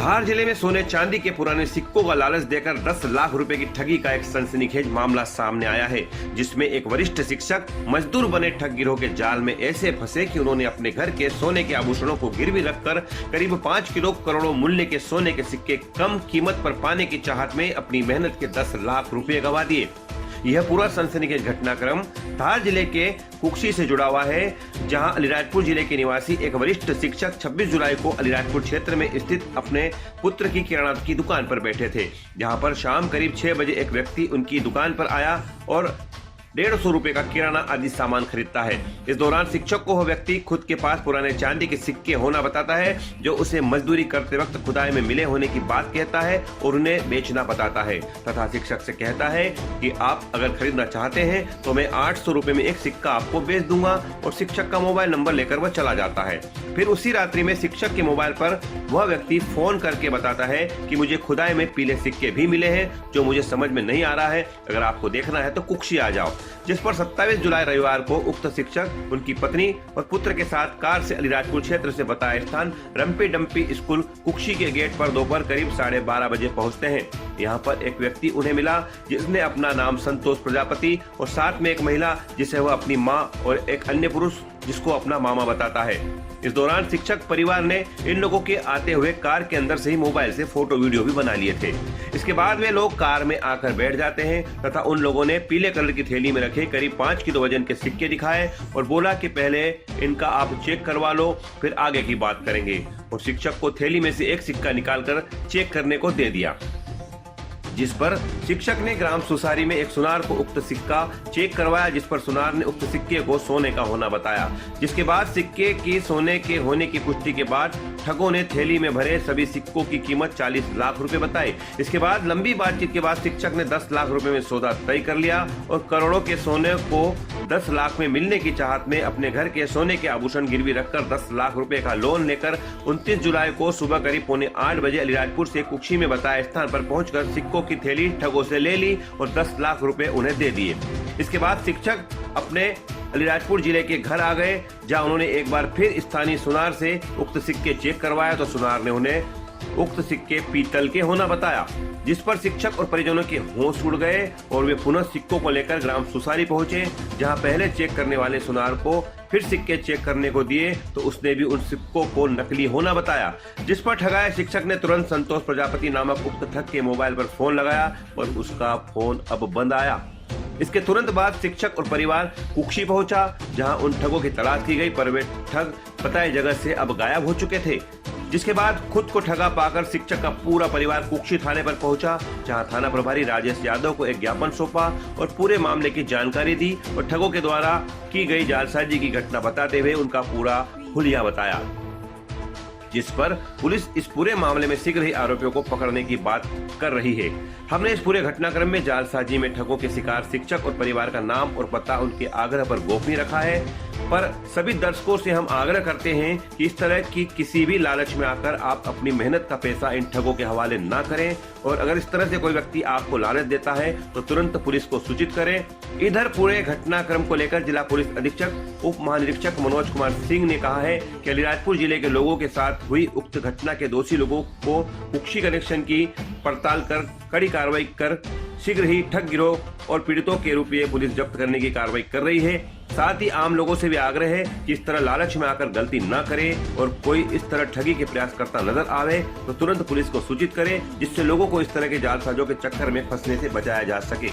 धार जिले में सोने चांदी के पुराने सिक्कों का लालच देकर 10 लाख रुपए की ठगी का एक सनसनीखेज मामला सामने आया है, जिसमें एक वरिष्ठ शिक्षक मजदूर बने ठग गिरोह के जाल में ऐसे फंसे कि उन्होंने अपने घर के सोने के आभूषणों को गिरवी रखकर करीब 5 किलो करोड़ों मूल्य के सोने के सिक्के कम कीमत पर पाने की चाहत में अपनी मेहनत के 10 लाख रुपए गंवा दिए। यह पूरा सनसनीखेज घटनाक्रम धार जिले के कुक्षी से जुड़ा हुआ है, जहां अलीराजपुर जिले के निवासी एक वरिष्ठ शिक्षक 26 जुलाई को अलीराजपुर क्षेत्र में स्थित अपने पुत्र की किराना की दुकान पर बैठे थे, जहां पर शाम करीब 6 बजे एक व्यक्ति उनकी दुकान पर आया और 150 रुपए का किराना आदि सामान खरीदता है। इस दौरान शिक्षक को वह व्यक्ति खुद के पास पुराने चांदी के सिक्के होना बताता है, जो उसे मजदूरी करते वक्त खुदाई में मिले होने की बात कहता है और उन्हें बेचना बताता है तथा शिक्षक से कहता है कि आप अगर खरीदना चाहते हैं तो मैं 800 रुपए में एक सिक्का आपको बेच दूंगा, और शिक्षक का मोबाइल नंबर लेकर वह चला जाता है। फिर उसी रात्रि में शिक्षक के मोबाइल पर वह व्यक्ति फोन करके बताता है कि मुझे खुदाई में पीले सिक्के भी मिले हैं, जो मुझे समझ में नहीं आ रहा है, अगर आपको देखना है तो कुक्षी आ जाओ। जिस पर 27 जुलाई रविवार को उक्त शिक्षक उनकी पत्नी और पुत्र के साथ कार से अलीराजपुर क्षेत्र से बताए स्थान रम्पी डम्पी स्कूल कुक्षी के गेट पर दोपहर करीब 12:30 बजे पहुंचते हैं। यहां पर एक व्यक्ति उन्हें मिला, जिसने अपना नाम संतोष प्रजापति और साथ में एक महिला जिसे वह अपनी मां और एक अन्य पुरुष जिसको अपना मामा बताता है। इस दौरान शिक्षक परिवार ने इन लोगों के आते हुए कार के अंदर से ही मोबाइल से फोटो वीडियो भी बना लिए थे। इसके बाद वे लोग कार में आकर बैठ जाते हैं तथा उन लोगों ने पीले कलर की थैली में रखे करीब 5 किलो वजन के सिक्के दिखाए और बोला कि पहले इनका आप चेक करवा लो, फिर आगे की बात करेंगे, और शिक्षक को थैली में से एक सिक्का निकालकर चेक करने को दे दिया, जिस पर शिक्षक ने ग्राम सुसारी में एक सुनार को उक्त सिक्का चेक करवाया, जिस पर सुनार ने उक्त सिक्के को सोने का होना बताया। जिसके बाद सिक्के की सोने के होने की पुष्टि के बाद ठगों ने थैली में भरे सभी सिक्कों की कीमत 40 लाख रुपए बताई। इसके बाद लंबी बातचीत के बाद शिक्षक ने 10 लाख रुपए में सौदा तय कर लिया और करोड़ों के सोने को 10 लाख में मिलने की चाहत में अपने घर के सोने के आभूषण गिरवी रखकर 10 लाख रुपए का लोन लेकर 29 जुलाई को सुबह करीब 7:45 बजे अलीराजपुर से कुक्षी में बताए स्थान पर पहुंचकर सिक्कों की थैली ठगों से ले ली और 10 लाख रुपए उन्हें दे दिए। इसके बाद शिक्षक अपने अलीराजपुर जिले के घर आ गए, जहां उन्होंने एक बार फिर स्थानीय सुनार से उक्त सिक्के चेक करवाया तो सुनार ने उन्हें उक्त सिक्के पीतल के होना बताया, जिस पर शिक्षक और परिजनों के होश उड़ गए और वे पुनः सिक्कों को लेकर ग्राम सुसारी पहुंचे, जहां पहले चेक करने वाले सुनार को फिर सिक्के चेक करने को दिए तो उसने भी उन सिक्कों को नकली होना बताया, जिस पर ठगाए शिक्षक ने तुरंत संतोष प्रजापति नामक उक्त ठग के मोबाइल पर फोन लगाया और उसका फोन अब बंद आया। इसके तुरंत बाद शिक्षक और परिवार कुक्षी पहुंचा, जहां उन ठगों की तलाश की गई, पर वे ठग बताई जगह से अब गायब हो चुके थे। जिसके बाद खुद को ठगा पाकर शिक्षक का पूरा परिवार कुक्षी थाने पर पहुंचा, जहां थाना प्रभारी राजेश यादव को एक ज्ञापन सौंपा और पूरे मामले की जानकारी दी और ठगों के द्वारा की गई जालसाजी की घटना बताते हुए उनका पूरा हुलिया बताया, जिस पर पुलिस इस पूरे मामले में शीघ्र ही आरोपियों को पकड़ने की बात कर रही है। हमने इस पूरे घटनाक्रम में जालसाजी में ठगों के शिकार शिक्षक और परिवार का नाम और पता उनके आग्रह पर गोपनीय रखा है, पर सभी दर्शकों से हम आग्रह करते हैं कि इस तरह की किसी भी लालच में आकर आप अपनी मेहनत का पैसा इन ठगों के हवाले ना करें, और अगर इस तरह से कोई व्यक्ति आपको लालच देता है तो तुरंत पुलिस को सूचित करें। इधर पूरे घटनाक्रम को लेकर जिला पुलिस अधीक्षक उप महानिरीक्षक मनोज कुमार सिंह ने कहा है कि अलीराजपुर जिले के लोगों के साथ हुई उक्त घटना के दोषी लोगों को कुक्षी कनेक्शन की पड़ताल कर कड़ी कार्रवाई कर शीघ्र ही ठग गिरोह और पीड़ितों के रुपये पुलिस जब्त करने की कार्रवाई कर रही है। साथ ही आम लोगों से भी आग्रह है कि इस तरह लालच में आकर गलती न करें, और कोई इस तरह ठगी के प्रयास करता नजर आवे तो तुरंत पुलिस को सूचित करें, जिससे लोगों को इस तरह के जालसाजों के चक्कर में फंसने से बचाया जा सके।